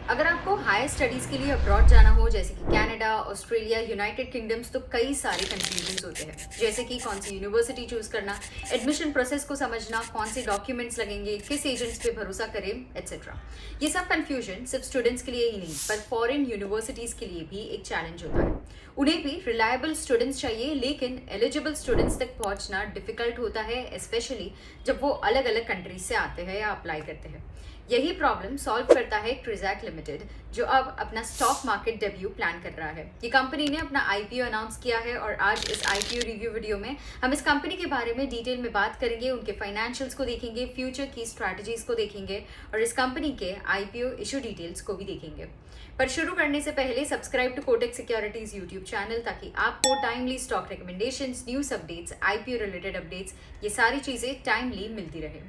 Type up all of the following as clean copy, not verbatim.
अगर आपको higher studies के लिए अब्रॉड जाना हो, जैसे कि कनाडा, ऑस्ट्रेलिया, यूनाइटेड किंगडम्स, तो कई सारे कन्फ्यूजन्स होते हैं। जैसे कि कौन सी यूनिवर्सिटी चूज़ करना, एडमिशन प्रोसेस को समझना, कौन से डॉक्यूमेंट्स लगेंगे, किस एजेंट्स पे भरोसा करें, एट्सेट्रा। ये सब कन्फ्यूजन सिर्फ स्टूडेंट्स के लिए ही नहीं, पर फॉरेन यूनिवर्सिटीज़ के लिए भी एक चैलेंज होता है। उन्हें भी रिलायबल स्टूडेंट्स चाहिए, लेकिन एलिजिबल स्टूडेंट्स तक पहुंचना डिफिकल्ट होता है, स्पेशली जब वो अलग अलग कंट्रीज से आते हैं या अप्लाई करते हैं। यही प्रॉब्लम सॉल्व करता है क्रिजैक लिमिटेड, जो अब अपना स्टॉक मार्केट डेब्यू प्लान कर रहा है। ये कंपनी ने अपना आईपीओ अनाउंस किया है और आज इस आईपीओ रिव्यू वीडियो में हम इस कंपनी के बारे में डिटेल में बात करेंगे, उनके फाइनेंशियल्स को देखेंगे, फ्यूचर की स्ट्रैटेजीज को देखेंगे और इस कंपनी के आईपीओ इशू डिटेल्स को भी देखेंगे। पर शुरू करने से पहले subscribe to Kotak Securities YouTube channel, ताकि आपको timely stock recommendations, news updates, IPO related updates, ये सारी चीज़ें टाइमली मिलती रहे।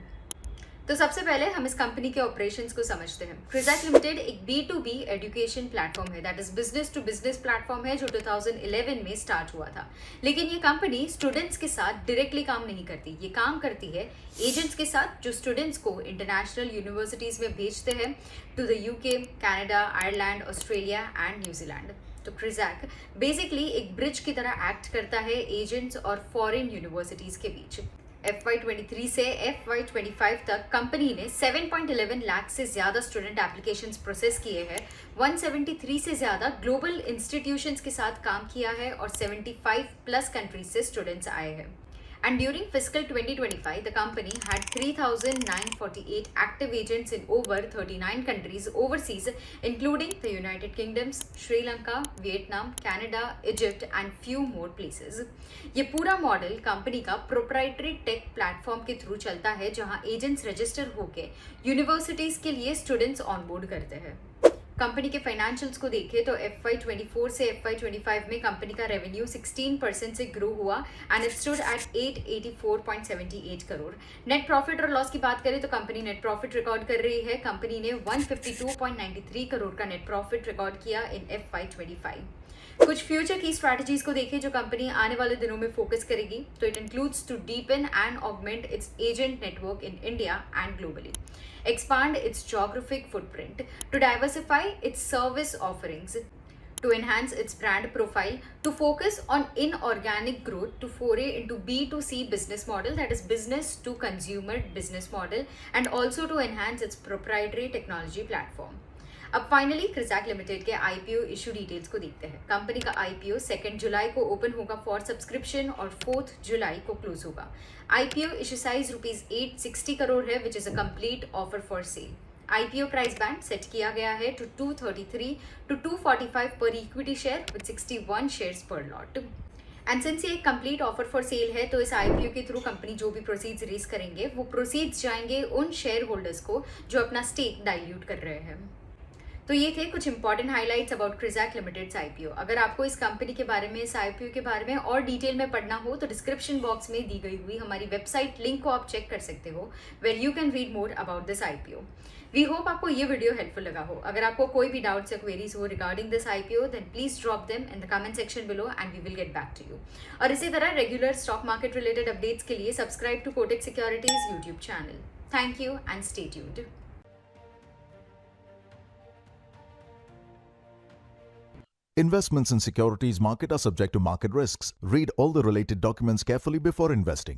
तो सबसे पहले हम इस कंपनी के ऑपरेशंस को समझते हैं। क्रिजैक लिमिटेड एक B2B एजुकेशन प्लेटफॉर्म है, that is business to business platform है, जो 2011 में स्टार्ट हुआ था। लेकिन ये कंपनी स्टूडेंट्स के साथ डायरेक्टली काम नहीं करती, ये काम करती है एजेंट्स के साथ, जो स्टूडेंट्स को इंटरनेशनल यूनिवर्सिटीज में भेजते हैं to the UK, Canada, Ireland, Australia and New Zealand. तो क्रिजैक बेसिकली एक ब्रिज की तरह एक्ट करता है एजेंट्स और फॉरेन यूनिवर्सिटीज के बीच। FY23 से FY25 तक कंपनी ने 7.11 लाख से ज़्यादा स्टूडेंट एप्लीकेशंस प्रोसेस किए हैं, 173 से ज़्यादा ग्लोबल इंस्टीट्यूशंस के साथ काम किया है और 75 प्लस कंट्रीज से स्टूडेंट्स आए हैं। And during fiscal 2025, the company had 3,948 active agents in over 39 countries overseas, including the United Kingdoms, Sri Lanka, Vietnam, Canada, Egypt, and few more places. ये पूरा मॉडल कंपनी का प्रोप्राइटरी टेक प्लेटफॉर्म के through चलता है, जहां agents register होके universities के लिए स्टूडेंट्स ऑनबोर्ड करते हैं। कंपनी के फाइनेंशियल्स को देखें तो FY24 से FY25 में कंपनी का रेवेन्यू 16% से ग्रो हुआ and it stood at 884.78 crore. Net profit और लॉस की बात करें तो कंपनी नेट प्रॉफिट रिकॉर्ड कर रही है। कंपनी ने 152.93 करोड़ का नेट प्रॉफिट रिकॉर्ड किया इन FY25। कुछ फ्यूचर की स्ट्रैटेजीज को देखें जो कंपनी आने वाले दिनों में फोकस करेगी, तो it includes to deepen and augment its agent network in India and globally, expand its geographic footprint, to diversify its service offerings, to enhance its brand profile, to focus on inorganic growth, to foray into B2C business model, that is business to consumer business model, and also to enhance its proprietary technology platform. अब finally क्रिजैक limited के IPO issue details को देखते हैं। Company का IPO 2 जुलाई को open होगा for subscription और 4 जुलाई को क्लोज होगा। आईपीओ इशू साइज ₹860 करोड़ है, which is a complete offer for sale. IPO price band set किया गया है टू 233 to 245 पर इक्विटी शेयर विद 61 शेयर्स पर लॉट। एंड सिंस ये एक कंप्लीट ऑफर फॉर सेल है, तो इस आईपीओ के थ्रू कंपनी जो भी प्रोसीड्स रेज करेंगे, वो प्रोसीड्स जाएंगे उन शेयर होल्डर्स को जो अपना स्टेक डाइल्यूट कर रहे हैं। तो ये थे कुछ important highlights about Krizac limited's IPO. अगर आपको इस कंपनी के बारे में, इस आईपीओ के बारे में और डिटेल में पढ़ना हो, तो डिस्क्रिप्शन बॉक्स में दी गई हुई हमारी वेबसाइट लिंक को आप चेक कर सकते हो, where you can read more about this IPO. We hope आपको ये वीडियो हेल्पफुल लगा हो। अगर आपको कोई भी डाउट्स या क्वेरीज हो regarding this IPO, then please drop them in the comment section below and we will get back to you. और इसी तरह regular stock market related updates के लिए subscribe to Kotak Securities YouTube channel. Thank you and stay tuned. Investments in securities market are subject to market risks. Read all the related documents carefully before investing.